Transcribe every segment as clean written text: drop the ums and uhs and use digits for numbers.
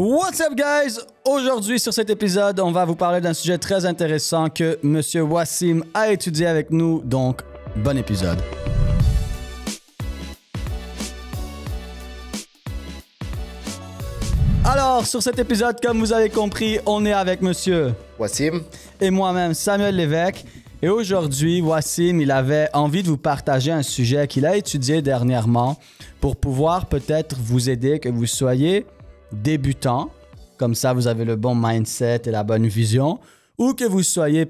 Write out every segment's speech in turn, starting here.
What's up guys? Aujourd'hui sur cet épisode, on va vous parler d'un sujet très intéressant que Monsieur Wassim a étudié avec nous, donc bon épisode. Alors, sur cet épisode, comme vous avez compris, on est avec Monsieur Wassim et moi-même, Samuel Lévesque. Et aujourd'hui, Wassim, il avait envie de vous partager un sujet qu'il a étudié dernièrement pour pouvoir peut-être vous aider, que vous soyez débutant, comme ça vous avez le bon mindset et la bonne vision, ou que vous soyez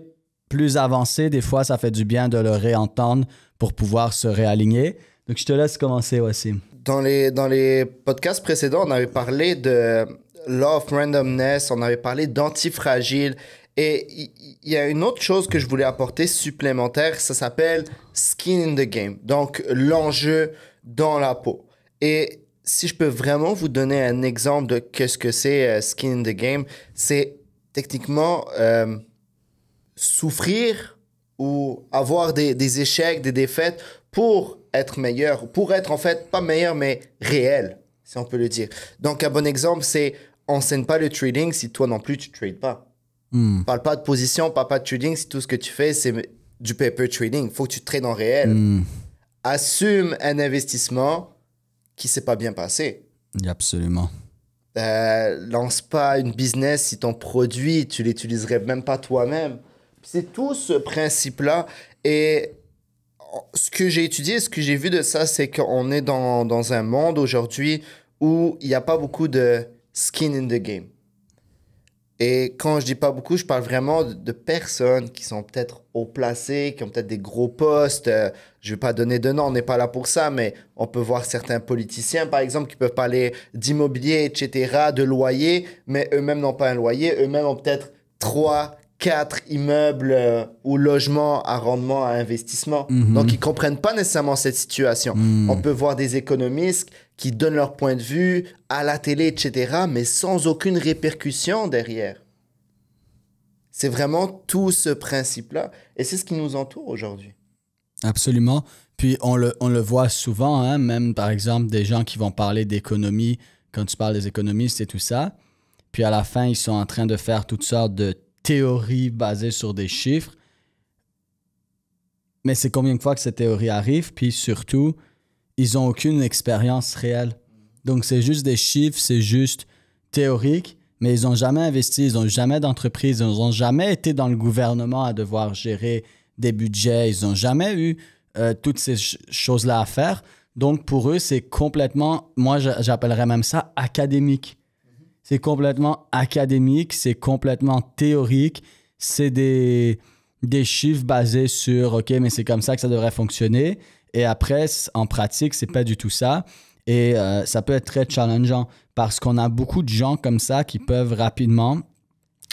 plus avancé, des fois ça fait du bien de le réentendre pour pouvoir se réaligner. Donc je te laisse commencer, Wassim. Dans les podcasts précédents, on avait parlé de Law of Randomness, on avait parlé d'antifragile. Et il y a une autre chose que je voulais apporter supplémentaire, ça s'appelle skin in the game. Donc, l'enjeu dans la peau. Et si je peux vraiment vous donner un exemple de qu'est-ce que c'est skin in the game, c'est techniquement souffrir ou avoir des échecs, des défaites pour être meilleur, pour être en fait pas meilleur, mais réel, si on peut le dire. Donc, un bon exemple, c'est enseigne pas le trading si toi non plus tu trades pas. Parle pas de position, parle pas de trading si tout ce que tu fais c'est du paper trading. Faut que tu trades en réel. Assume un investissement qui s'est pas bien passé. Absolument. Lance pas une business si ton produit tu l'utiliserais même pas toi-même. C'est tout ce principe-là. Et ce que j'ai étudié, ce que j'ai vu de ça, c'est qu'on est dans un monde aujourd'hui où il n'y a pas beaucoup de skin in the game. Et quand je dis pas beaucoup, je parle vraiment de personnes qui sont peut-être haut placées, qui ont peut-être des gros postes. Je vais pas donner de nom, on n'est pas là pour ça, mais on peut voir certains politiciens, par exemple, qui peuvent parler d'immobilier, etc., de loyer, mais eux-mêmes n'ont pas un loyer. Eux-mêmes ont peut-être 3, 4 immeubles ou logements à rendement, à investissement. Donc, ils comprennent pas nécessairement cette situation. On peut voir des économistes qui donnent leur point de vue à la télé, etc., mais sans aucune répercussion derrière. C'est vraiment tout ce principe-là. Et c'est ce qui nous entoure aujourd'hui. Absolument. Puis on le voit souvent, hein, même par exemple des gens qui vont parler d'économie, quand tu parles des économistes et tout ça, puis à la fin, ils sont en train de faire toutes sortes de théories basées sur des chiffres. Mais c'est combien de fois que ces théories arrivent, puis surtout, ils n'ont aucune expérience réelle. Donc, c'est juste des chiffres, c'est juste théorique, mais ils n'ont jamais investi, ils n'ont jamais d'entreprise, ils n'ont jamais été dans le gouvernement à devoir gérer des budgets, ils n'ont jamais eu toutes ces choses-là à faire. Donc, pour eux, c'est complètement, moi, j'appellerais même ça académique. C'est complètement académique, c'est complètement théorique, c'est des chiffres basés sur « OK, mais c'est comme ça que ça devrait fonctionner ». Et après, en pratique, c'est pas du tout ça. Et ça peut être très challengeant parce qu'on a beaucoup de gens comme ça qui peuvent rapidement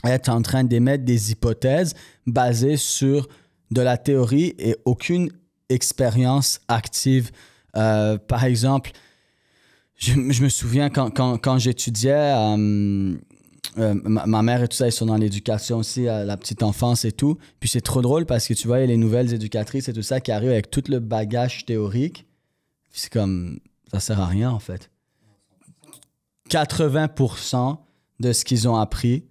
être en train d'émettre des hypothèses basées sur de la théorie et aucune expérience active. Par exemple, je me souviens quand j'étudiais, ma mère et tout ça, ils sont dans l'éducation aussi, la petite enfance et tout. Puis c'est trop drôle parce que tu vois, il y a les nouvelles éducatrices et tout ça qui arrivent avec tout le bagage théorique. Puis c'est comme, ça sert à rien en fait. 80% de ce qu'ils ont appris,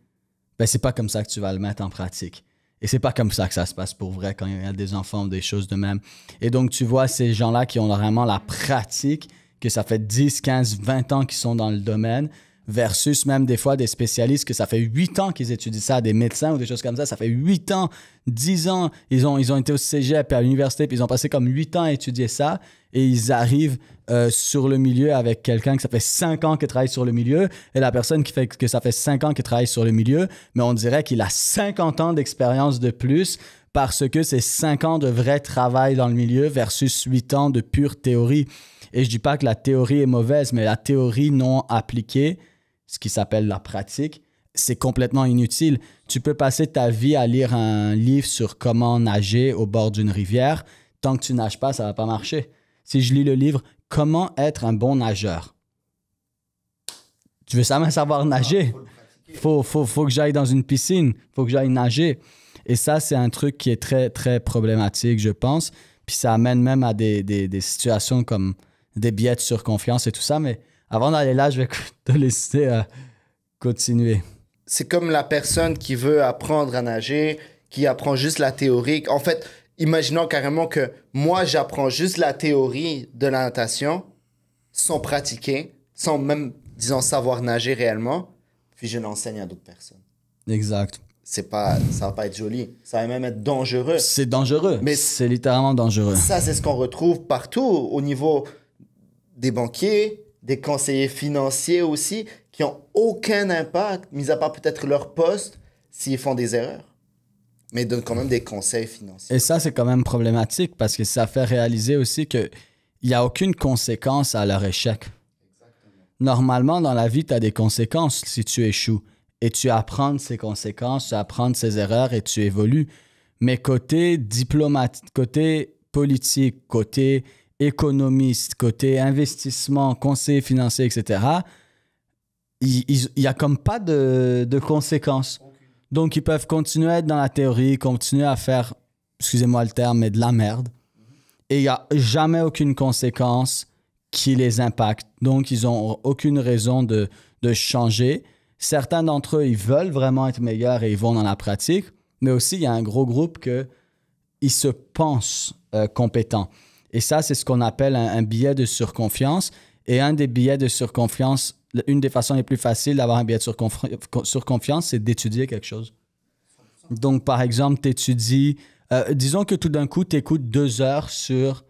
ben c'est pas comme ça que tu vas le mettre en pratique. Et c'est pas comme ça que ça se passe pour vrai quand il y a des enfants ou des choses de même. Et donc tu vois ces gens-là qui ont vraiment la pratique, que ça fait 10, 15, 20 ans qu'ils sont dans le domaine, versus même des fois des spécialistes que ça fait 8 ans qu'ils étudient ça, des médecins ou des choses comme ça fait 8 ans, 10 ans, ils ont été au cégep et à l'université, puis ils ont passé comme 8 ans à étudier ça, et ils arrivent sur le milieu avec quelqu'un que ça fait 5 ans qu'il travaille sur le milieu, et la personne qui fait que ça fait 5 ans qu'il travaille sur le milieu, mais on dirait qu'il a 50 ans d'expérience de plus, parce que c'est 5 ans de vrai travail dans le milieu versus 8 ans de pure théorie. Et je dis pas que la théorie est mauvaise, mais la théorie non appliquée, ce qui s'appelle la pratique, c'est complètement inutile. Tu peux passer ta vie à lire un livre sur comment nager au bord d'une rivière. Tant que tu nages pas, ça va pas marcher. Si je lis le livre « Comment être un bon nageur », tu veux savoir nager? Faut que j'aille dans une piscine. Faut que j'aille nager. Et ça, c'est un truc qui est très, très problématique, je pense. Puis ça amène même à des situations comme des biais de surconfiance et tout ça. Mais avant d'aller là, je vais te laisser continuer. C'est comme la personne qui veut apprendre à nager, qui apprend juste la théorie. En fait, imaginons carrément que moi, j'apprends juste la théorie de la natation sans pratiquer, sans même, disons, savoir nager réellement, puis je l'enseigne à d'autres personnes. Exact. Ça va pas être joli. Ça va même être dangereux. C'est dangereux. Mais c'est littéralement dangereux. Ça, c'est ce qu'on retrouve partout au niveau des banquiers, des conseillers financiers aussi, qui ont aucun impact, mis à part peut-être leur poste, s'ils font des erreurs. Mais ils donnent quand même des conseils financiers. Et ça, c'est quand même problématique parce que ça fait réaliser aussi qu'il n'y a aucune conséquence à leur échec. Exactement. Normalement, dans la vie, tu as des conséquences si tu échoues. Et tu apprends de ces conséquences, tu apprends de ces erreurs et tu évolues. Mais côté diplomate, côté politique, côté économiste, côté investissement, conseiller financier, etc., il n'y a comme pas de conséquences. Donc, ils peuvent continuer à être dans la théorie, continuer à faire, excusez-moi le terme, mais de la merde. Et il n'y a jamais aucune conséquence qui les impacte. Donc, ils n'ont aucune raison de changer. Certains d'entre eux, ils veulent vraiment être meilleurs et ils vont dans la pratique. Mais aussi, il y a un gros groupe qui se pensent compétents. Et ça, c'est ce qu'on appelle un biais de surconfiance. Et un des biais de surconfiance, une des façons les plus faciles d'avoir un biais de surconfiance, c'est d'étudier quelque chose. Donc, par exemple, tu étudies... disons que tout d'un coup, tu écoutes 2 heures sur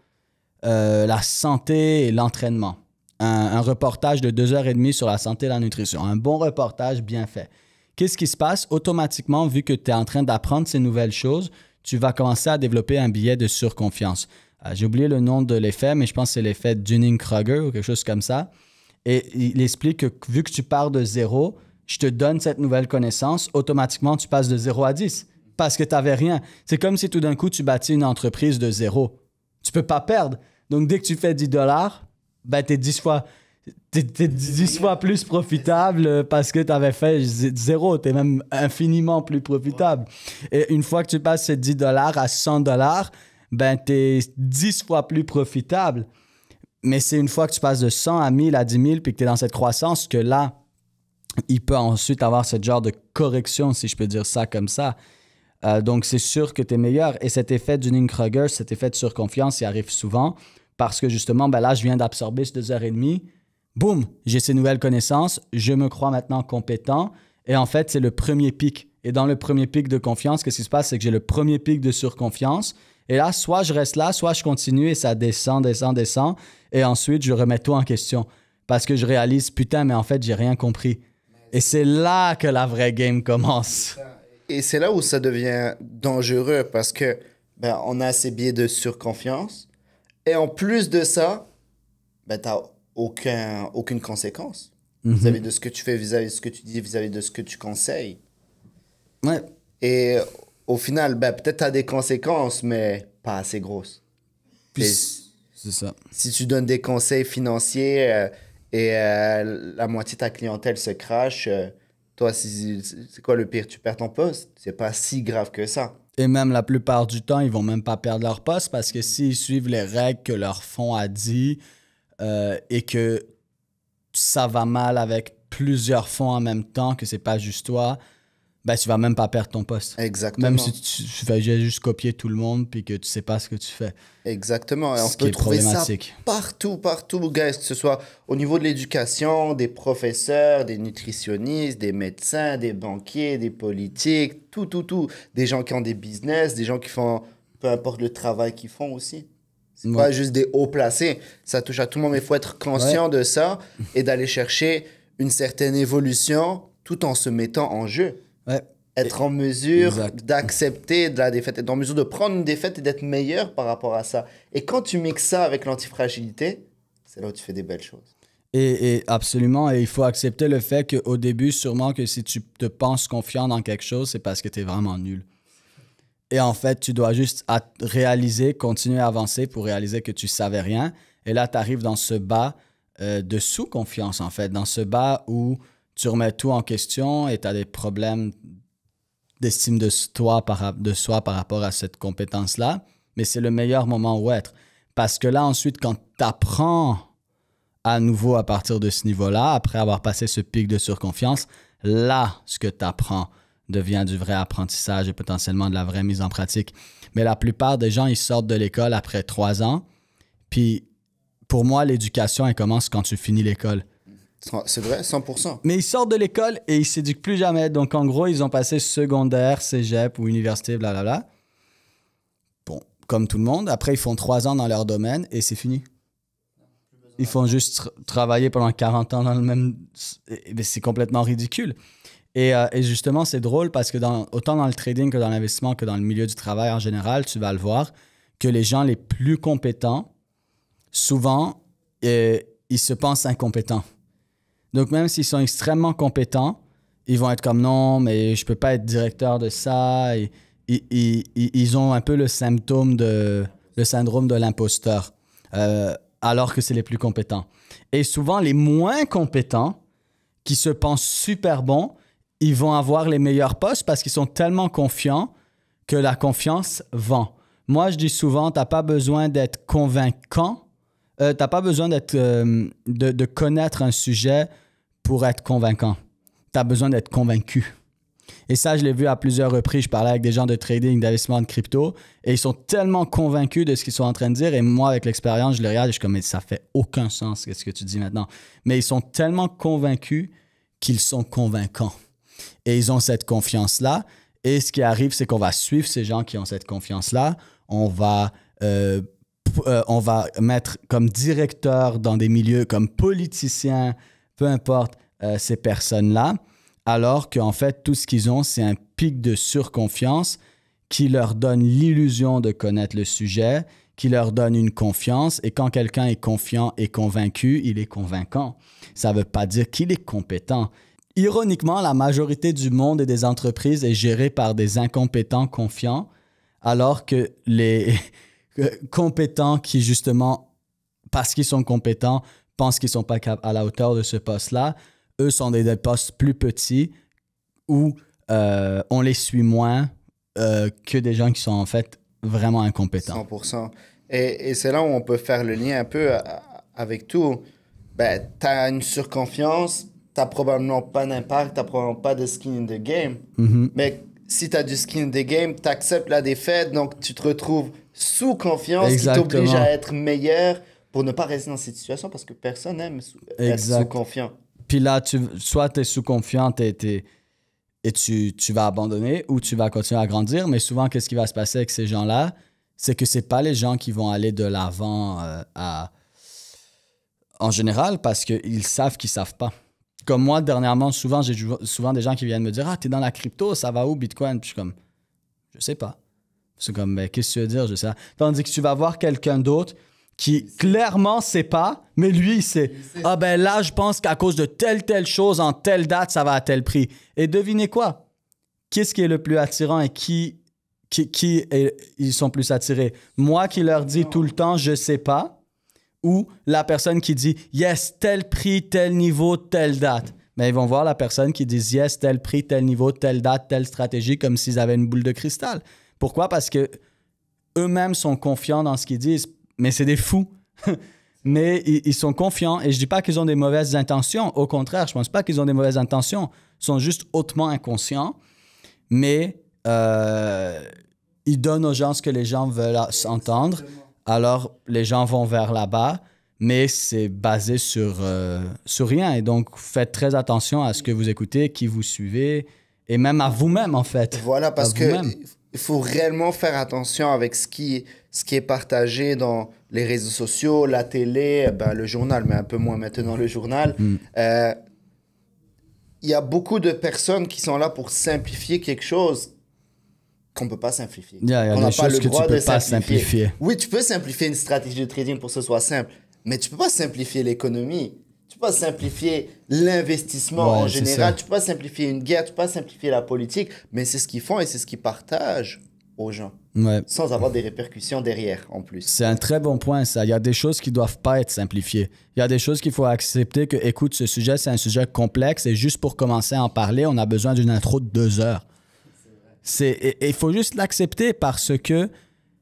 la santé et l'entraînement. Un reportage de 2h30 sur la santé et la nutrition. Un bon reportage bien fait. Qu'est-ce qui se passe? Automatiquement, vu que tu es en train d'apprendre ces nouvelles choses, tu vas commencer à développer un biais de surconfiance. J'ai oublié le nom de l'effet, mais je pense que c'est l'effet Dunning-Kruger ou quelque chose comme ça. Et il explique que vu que tu pars de 0, je te donne cette nouvelle connaissance, automatiquement, tu passes de 0 à 10 parce que tu n'avais rien. C'est comme si tout d'un coup, tu bâtis une entreprise de 0. Tu ne peux pas perdre. Donc, dès que tu fais $10, ben, t'es 10 fois plus profitable parce que tu avais fait 0. Tu es même infiniment plus profitable. Et une fois que tu passes ces $10 à $100, ben, tu es 10 fois plus profitable. Mais c'est une fois que tu passes de 100 à 1000 à 10 000 puis que tu es dans cette croissance que là, il peut ensuite avoir ce genre de correction, si je peux dire ça comme ça. Donc, c'est sûr que tu es meilleur. Et cet effet Dunning-Kruger, cet effet de surconfiance, il arrive souvent. Parce que justement, ben là, je viens d'absorber ces 2h30. Boum, j'ai ces nouvelles connaissances. Je me crois maintenant compétent. Et en fait, c'est le premier pic. Et dans le premier pic de confiance, qu'est-ce qui se passe? C'est que j'ai le premier pic de surconfiance. Et là, soit je reste là, soit je continue et ça descend. Et ensuite, je remets tout en question. Parce que je réalise, putain, mais en fait, j'ai rien compris. Et c'est là que la vraie game commence. Et c'est là où ça devient dangereux parce que ben, on a ces biais de surconfiance. Et en plus de ça, ben, tu n'as aucune conséquence vis-à-vis de ce que tu fais, vis-à-vis de ce que tu dis, vis-à-vis de ce que tu conseilles. Ouais. Et au final, ben, peut-être tu as des conséquences, mais pas assez grosses. C'est ça. Si tu donnes des conseils financiers et la moitié de ta clientèle se crache, toi, c'est quoi le pire? Tu perds ton poste? C'est pas si grave que ça. Et même la plupart du temps, ils vont même pas perdre leur poste parce que s'ils suivent les règles que leur fonds a dit et que ça va mal avec plusieurs fonds en même temps, que c'est pas juste toi, ben tu vas même pas perdre ton poste. Exactement. Même si tu fais juste copier tout le monde puis que tu sais pas ce que tu fais. Exactement. Et on Ce qui peut est trouver ça problématique. partout, guys. Que ce soit au niveau de l'éducation, des professeurs, des nutritionnistes, des médecins, des banquiers, des politiques, tout. Des gens qui ont des business, des gens qui font peu importe le travail qu'ils font aussi. C'est pas juste des hauts placés. Ça touche à tout le monde, mais il faut être conscient de ça et d'aller chercher une certaine évolution tout en se mettant en jeu. Ouais. Être en mesure Exact. d'accepter de la défaite, être en mesure de prendre une défaite et d'être meilleur par rapport à ça. Et quand tu mixes ça avec l'antifragilité, c'est là où tu fais des belles choses. Et absolument, et il faut accepter le fait qu'au début, sûrement que si tu te penses confiant dans quelque chose, c'est parce que tu es vraiment nul. Et en fait, tu dois juste réaliser, continuer à avancer pour réaliser que tu savais rien. Et là, tu arrives dans ce bas de sous-confiance, en fait, dans ce bas où tu remets tout en question et tu as des problèmes d'estime de soi par rapport à cette compétence-là. Mais c'est le meilleur moment où être. Parce que là, ensuite, quand tu apprends à nouveau à partir de ce niveau-là, après avoir passé ce pic de surconfiance, là, ce que tu apprends devient du vrai apprentissage et potentiellement de la vraie mise en pratique. Mais la plupart des gens, ils sortent de l'école après 3 ans. Puis, pour moi, l'éducation, elle commence quand tu finis l'école. C'est vrai, 100%. Mais ils sortent de l'école et ils ne s'éduquent plus jamais. Donc, en gros, ils ont passé secondaire, cégep ou université, blablabla. Bon, comme tout le monde. Après, ils font 3 ans dans leur domaine et c'est fini. Ils font juste travailler pendant 40 ans dans le même... C'est complètement ridicule. Et justement, c'est drôle parce que autant dans le trading que dans l'investissement que dans le milieu du travail en général, tu vas le voir, que les gens les plus compétents, souvent, ils se pensent incompétents. Donc, même s'ils sont extrêmement compétents, ils vont être comme non, mais je ne peux pas être directeur de ça. Ils ont un peu le syndrome de l'imposteur, alors que c'est les plus compétents. Et souvent, les moins compétents, qui se pensent super bons, ils vont avoir les meilleurs postes parce qu'ils sont tellement confiants que la confiance vend. Moi, je dis souvent, tu n'as pas besoin d'être convaincant. Tu n'as pas besoin de connaître un sujet pour être convaincant. Tu as besoin d'être convaincu. Et ça, je l'ai vu à plusieurs reprises. Je parlais avec des gens de trading, d'investissement de crypto, et ils sont tellement convaincus de ce qu'ils sont en train de dire. Et moi, avec l'expérience, je les regarde et je suis comme, mais ça fait aucun sens, ce que tu dis maintenant. Mais ils sont tellement convaincus qu'ils sont convaincants. Et ils ont cette confiance-là. Et ce qui arrive, c'est qu'on va suivre ces gens qui ont cette confiance-là. On va mettre comme directeur dans des milieux comme politicien, peu importe ces personnes-là, alors qu'en fait, tout ce qu'ils ont, c'est un pic de surconfiance qui leur donne l'illusion de connaître le sujet, qui leur donne une confiance. Et quand quelqu'un est confiant et convaincu, il est convaincant. Ça ne veut pas dire qu'il est compétent. Ironiquement, la majorité du monde et des entreprises est gérée par des incompétents confiants, alors que les compétents qui, justement, parce qu'ils sont compétents, pensent qu'ils ne sont pas à la hauteur de ce poste-là, eux sont des postes plus petits où on les suit moins que des gens qui sont en fait vraiment incompétents. 100%. Et c'est là où on peut faire le lien un peu avec tout. Ben, tu as une surconfiance, tu n'as probablement pas d'impact, tu n'as probablement pas de skin in the game. Mm-hmm. Mais si tu as du skin in the game, tu acceptes la défaite, donc tu te retrouves sous confiance, Exactement. qui t'oblige à être meilleur pour ne pas rester dans cette situation parce que personne n'aime être sous confiant. Puis là, soit tu es sous confiant et tu vas abandonner ou tu vas continuer à grandir. Mais souvent, qu'est-ce qui va se passer avec ces gens-là? C'est que ce n'est pas les gens qui vont aller de l'avant en général parce qu'ils savent qu'ils ne savent pas. Comme moi, dernièrement, j'ai souvent des gens qui viennent me dire « Ah, t'es dans la crypto, ça va où, Bitcoin? » Puis je suis comme « Je sais pas. » C'est comme « Mais qu'est-ce que tu veux dire? Je sais pas. » Tandis que tu vas voir quelqu'un d'autre qui clairement sait pas, mais lui, il sait. Ah ben là, je pense qu'à cause de telle chose, en telle date, ça va à tel prix. Et devinez quoi? Qu'est-ce qui est le plus attirant et qui ils sont plus attirés? Moi qui leur dis tout le temps « Je sais pas » ou la personne qui dit « Yes, tel prix, tel niveau, telle date ». Mais ils vont voir la personne qui dit « Yes, tel prix, tel niveau, telle date, telle stratégie » comme s'ils avaient une boule de cristal. Pourquoi? Parce que eux-mêmes sont confiants dans ce qu'ils disent. Mais c'est des fous. Mais ils sont confiants. Et je ne dis pas qu'ils ont des mauvaises intentions. Au contraire, je ne pense pas qu'ils ont des mauvaises intentions. Ils sont juste hautement inconscients. Mais ils donnent aux gens ce que les gens veulent entendre. Alors, les gens vont vers là-bas. Mais c'est basé sur rien. Et donc, faites très attention à ce que vous écoutez, qui vous suivez. Et même à vous-même, en fait. Voilà, parce qu'il faut réellement faire attention avec ce qui est partagé dans les réseaux sociaux, la télé, ben, le journal, mais un peu moins maintenant le journal. Il y a beaucoup de personnes qui sont là pour simplifier quelque chose qu'on ne peut pas simplifier. On n'a pas le droit de simplifier. Oui, tu peux simplifier une stratégie de trading pour que ce soit simple, mais tu ne peux pas simplifier l'économie. Tu peux pas simplifier l'investissement en général. Tu peux pas simplifier une guerre. Tu peux pas simplifier la politique. Mais c'est ce qu'ils font et c'est ce qu'ils partagent aux gens. Sans avoir des répercussions derrière, en plus. C'est un très bon point, ça. Il y a des choses qui doivent pas être simplifiées. Il y a des choses qu'il faut accepter que, écoute, ce sujet, c'est un sujet complexe et juste pour commencer à en parler, on a besoin d'une intro de 2 heures. Il faut juste l'accepter parce que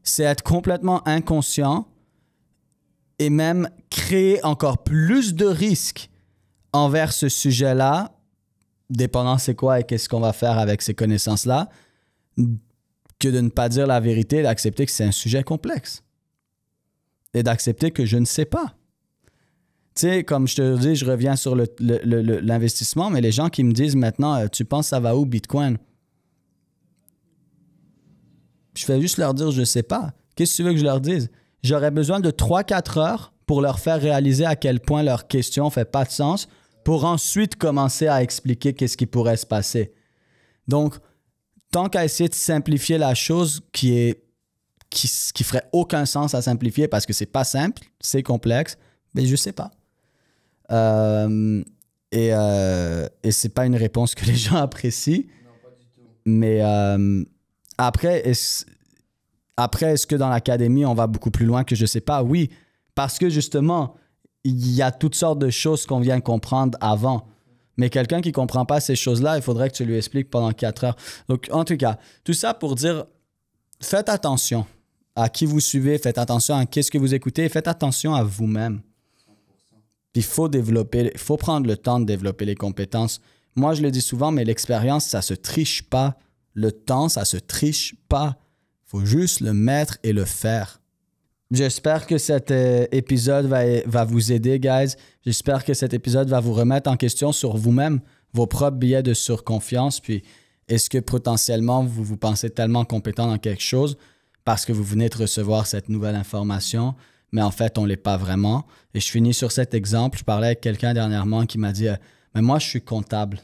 c'est être complètement inconscient et même créer encore plus de risques envers ce sujet-là, dépendant c'est quoi et qu'est-ce qu'on va faire avec ces connaissances-là, que de ne pas dire la vérité et d'accepter que c'est un sujet complexe. Et d'accepter que je ne sais pas. Tu sais, comme je te dis, je reviens sur l'investissement, mais les gens qui me disent maintenant, tu penses ça va où Bitcoin? Je fais juste leur dire, je ne sais pas. Qu'est-ce que tu veux que je leur dise? J'aurais besoin de 3-4 heures pour leur faire réaliser à quel point leur question ne fait pas de sens pour ensuite commencer à expliquer qu'est-ce qui pourrait se passer. Donc, tant qu'à essayer de simplifier la chose qui ferait aucun sens à simplifier parce que c'est pas simple, c'est complexe, mais je sais pas. Et c'est pas une réponse que les gens apprécient. Non, pas du tout. Mais après, est-ce que dans l'académie, on va beaucoup plus loin que je sais pas? Oui, parce que justement, il y a toutes sortes de choses qu'on vient comprendre avant. Mais quelqu'un qui ne comprend pas ces choses-là, il faudrait que tu lui expliques pendant 4 heures. Donc, en tout cas, tout ça pour dire, faites attention à qui vous suivez, faites attention à qu'est-ce que vous écoutez, faites attention à vous-même. Puis il faut prendre le temps de développer les compétences. Moi, je le dis souvent, mais l'expérience, ça se triche pas. Le temps, ça se triche pas. Il faut juste le mettre et le faire. J'espère que cet épisode va vous aider, guys. J'espère que cet épisode va vous remettre en question sur vous-même, vos propres biais de surconfiance. Puis, est-ce que potentiellement, vous pensez tellement compétent dans quelque chose parce que vous venez de recevoir cette nouvelle information, mais en fait, on ne l'est pas vraiment. Et je finis sur cet exemple. Je parlais avec quelqu'un dernièrement qui m'a dit « Mais moi, je suis comptable. »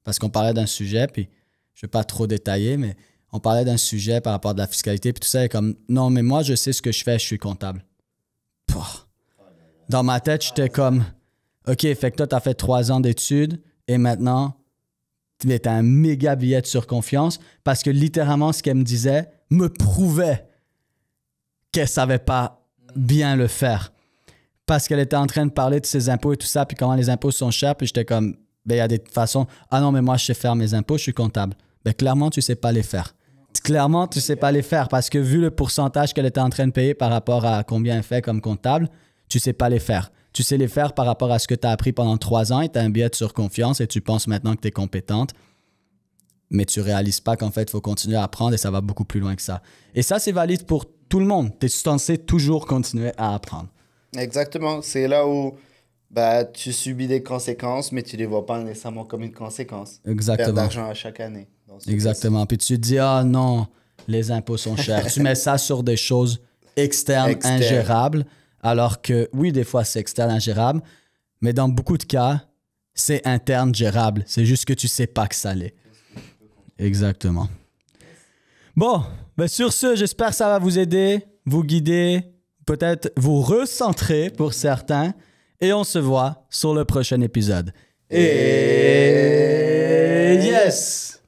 Parce qu'on parlait d'un sujet, puis je ne vais pas trop détailler, mais on parlait d'un sujet par rapport à de la fiscalité, puis tout ça, et comme, non, mais moi, je sais ce que je fais, je suis comptable. Pouah. Dans ma tête, j'étais comme, OK, fait que toi, tu as fait 3 ans d'études, et maintenant, tu as un méga billet de surconfiance, parce que littéralement, ce qu'elle me disait me prouvait qu'elle ne savait pas bien le faire. Parce qu'elle était en train de parler de ses impôts et tout ça, puis comment les impôts sont chers, puis j'étais comme, ben, il y a des façons, ah non, mais moi, je sais faire mes impôts, je suis comptable. Ben, clairement, tu ne sais pas les faire. Clairement, tu ne sais pas les faire parce que vu le pourcentage qu'elle était en train de payer par rapport à combien elle fait comme comptable, tu ne sais pas les faire. Tu sais les faire par rapport à ce que tu as appris pendant 3 ans et tu as un biais de surconfiance et tu penses maintenant que tu es compétente, mais tu ne réalises pas qu'en fait, il faut continuer à apprendre et ça va beaucoup plus loin que ça. Et ça, c'est valide pour tout le monde. Tu es censé toujours continuer à apprendre. Exactement. C'est là où bah, tu subis des conséquences, mais tu ne les vois pas nécessairement comme une conséquence. Exactement. Perdre d'argent à chaque année. Exactement. Puis tu te dis, ah non, les impôts sont chers. Tu mets ça sur des choses externes, ingérables, alors que oui, des fois, c'est externe, ingérable, mais dans beaucoup de cas, c'est interne, gérable. C'est juste que tu sais pas que ça l'est. Exactement. Bon, ben sur ce, j'espère que ça va vous aider, vous guider, peut-être vous recentrer pour certains, et on se voit sur le prochain épisode. Et yes!